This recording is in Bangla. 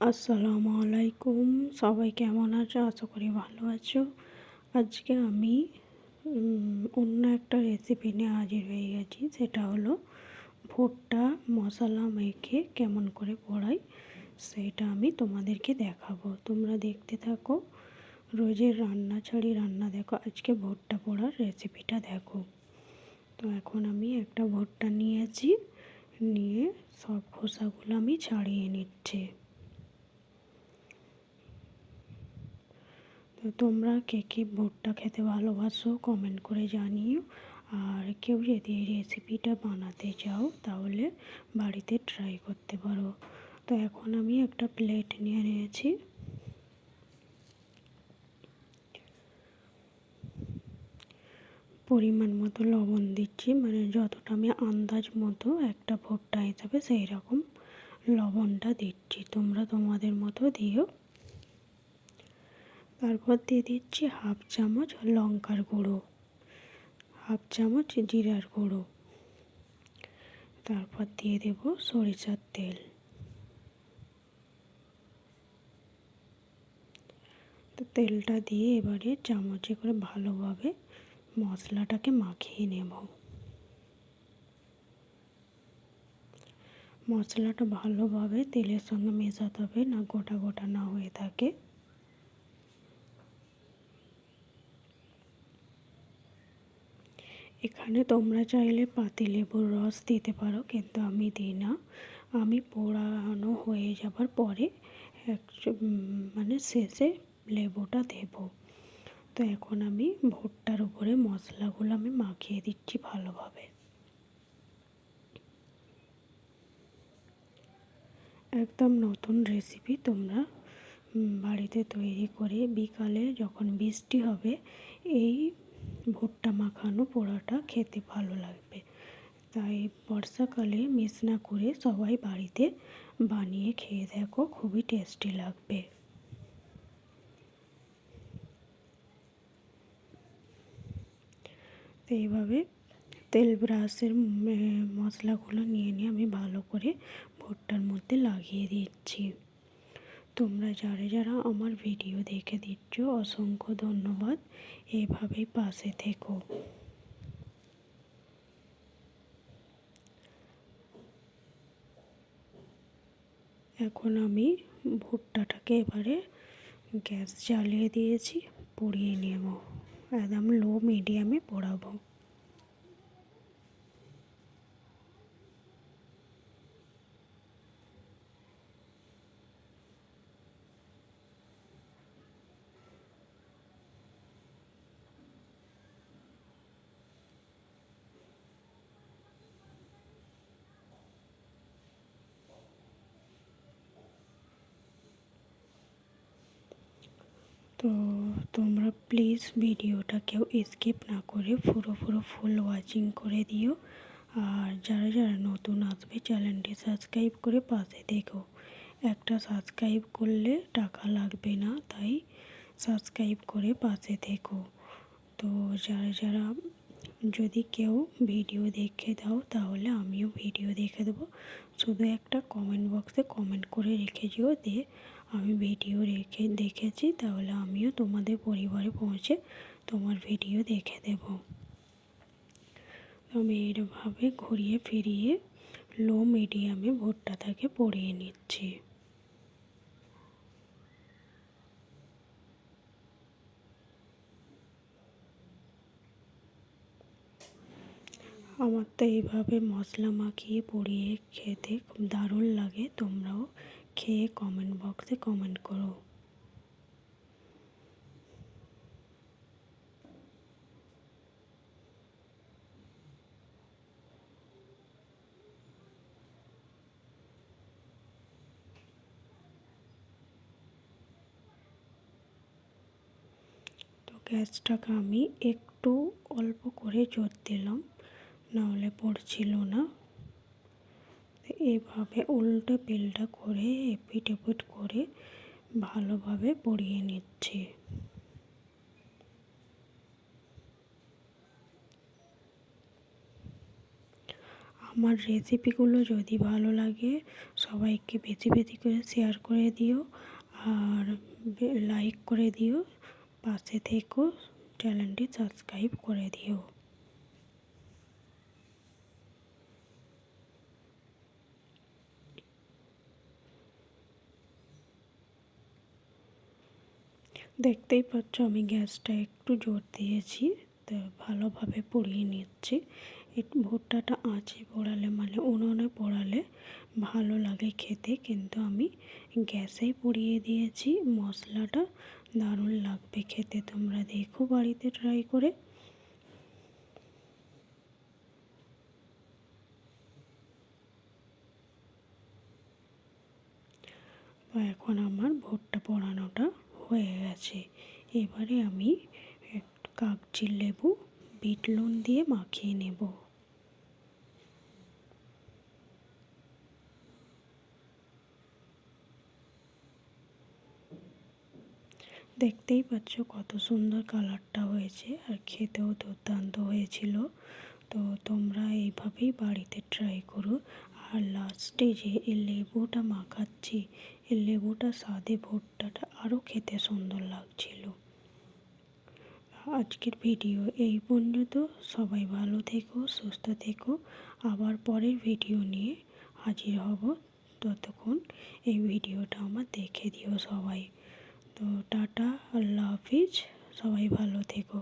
আসসালামু আলাইকুম। সবাই কেমন আছো? আশা করি ভালো আছো। আজকে আমি অন্য একটা রেসিপি নিয়ে হাজির হয়ে গেছি। সেটা হলো ভুট্টা মশলা মেখে কেমন করে পোড়াই, সেটা আমি তোমাদেরকে দেখাবো। তোমরা দেখতে থাকো। রোজের রান্না ছাড়ি রান্না দেখো, আজকে ভুট্টা পোড়ার রেসিপিটা দেখো। তো এখন আমি একটা ভুট্টা নিয়েছি, নিয়ে সব খোসাগুলো আমি ছাড়িয়ে নিচ্ছি। তো তোমরা কে কে ভুট্টা খেতে ভালোবাসো কমেন্ট করে জানিও। আর কেউ যদি এই রেসিপিটা বানাতে চাও তাহলে বাড়িতে ট্রাই করতে পারো। তো এখন আমি একটা প্লেট নিয়ে নিয়েছি। পরিমাণ মতো লবণ দিচ্ছি, মানে যতটা আমি আন্দাজ মতো একটা ভুট্টা হিসাবে সেই রকম লবণটা দিচ্ছি। তোমরা তোমাদের মতো দিও। তারপর দিয়ে দিচ্ছি হাফ চামচ লঙ্কার গুঁড়ো, হাফ চামচ জিরার গুঁড়ো, তারপর দিয়ে দেব সরিষার তেল। তো তেলটা দিয়ে এবারে চামচে করে ভালোভাবে মশলাটাকে মাখিয়ে নেব। মশলাটা ভালোভাবে তেলের সঙ্গে মেশাতে হবে, না গোটা গোটা না হয়ে থাকে। এখানে তোমরা চাইলে পাতিলেবুর রস দিতে পারো, কিন্তু আমি দিই না। আমি পোড়ানো হয়ে যাবার পরে মানে শেষে লেবুটা দেব। তো এখন আমি ভুট্টার উপরে মশলাগুলো আমি মাখিয়ে দিচ্ছি ভালোভাবে। একদম নতুন রেসিপি, তোমরা বাড়িতে তৈরি করে বিকালে যখন বৃষ্টি হবে এই ভুট্টা মাখানো পোড়াটা খেতে ভালো লাগবে। তাই বর্ষাকালে মিস না করে সবাই বাড়িতে বানিয়ে খেয়ে দেখো, খুবই টেস্টি লাগবে। তো এইভাবে তেল ব্রাশের মশলাগুলো নিয়ে আমি ভালো করে ভুট্টার মধ্যে লাগিয়ে দিচ্ছি। তোমরা যারা যারা আমার ভিডিও দেখে দিচ্ছ অসংখ্য ধন্যবাদ। এভাবেই পাশে থেকো। এখন আমি ভুট্টাটাকে এবারে গ্যাস জ্বালিয়ে দিয়েছি, পুড়িয়ে নেব। একদম লো মিডিয়ামে পোড়াবো। তো তোমরা প্লিজ ভিডিওটা কেউ স্কিপ না করে পুরো ফুল ওয়াচিং করে দিও। আর যারা যারা নতুন আসবে চ্যানেলটি সাবস্ক্রাইব করে পাশে দেখো। একটা সাবস্ক্রাইব করলে টাকা লাগবে না, তাই সাবস্ক্রাইব করে পাশে থেকো। তো যারা যারা যদি কেউ ভিডিও দেখে দাও তাহলে আমিও ভিডিও দেখে দেবো। শুধু একটা কমেন্ট বক্সে কমেন্ট করে রেখে যেও দিয়ে আমি ভিডিও দেখেছি, তাহলে আমিও তোমাদের পরিবারে পৌঁছে তোমার ভিডিও দেখে দেব। আমি এইভাবে ঘুরিয়ে ফিরিয়ে লো মিডিয়ামে ভুট্টাটাকে পরিয়ে নিচ্ছি। আমার তো এইভাবে মশলা মাখিয়ে পরিয়ে খেতে খুব দারুণ লাগে। তোমরাও খেয়ে কমেন্ট বক্সে কমেন্ট করো। তো গ্যাসটাকে আমি একটু অল্প করে জোর দিলাম, নাহলে পড়ছিল না। এভাবে উল্টো পাল্টা করে এপিট এপিট করে ভালোভাবে পরিয়ে নিচ্ছি। আমার রেসিপিগুলো যদি ভালো লাগে সবাইকে বেশি বেশি করে শেয়ার করে দিও আর লাইক করে দিও, পাশে থেকো, চ্যানেলটি সাবস্ক্রাইব করে দিও। দেখতেই পাচ্ছ আমি গ্যাসটা একটু জোর দিয়েছি, তো ভালোভাবে পুড়িয়ে নিচ্ছি। ভুট্টাটা আঁচে পোড়ালে মানে উনুনে পোড়ালে ভালো লাগে খেতে, কিন্তু আমি গ্যাসেই পুড়িয়ে দিয়েছি। মশলাটা দারুণ লাগবে খেতে, তোমরা দেখো বাড়িতে ট্রাই করে। এখন আমার ভুট্টা পোড়ানোটা হয়ে গেছে। এবারে আমি একটু কাগজি লেবু বিট লবণ দিয়ে মাখিয়ে নেব। দেখতেই পাচ্ছ কত সুন্দর কালারটা হয়েছে, আর খেতেও দুর্দান্ত হয়েছিল। তো তোমরা এইভাবেই বাড়িতে ট্রাই করো। আর লাস্টে যে এই লেবুটা মাখাচ্ছি, এই লেবুটা স্বাদে ভুট্টাটা আরও খেতে সুন্দর লাগছিল। আজকের ভিডিও এই পর্যন্ত। সবাই ভালো থেকো, সুস্থ থেকো। আবার পরের ভিডিও নিয়ে হাজির হব। ততক্ষণ এই ভিডিওটা আমার দেখে দিও সবাই। তো টাটা, আল্লাহ হাফিজ, সবাই ভালো থেকো।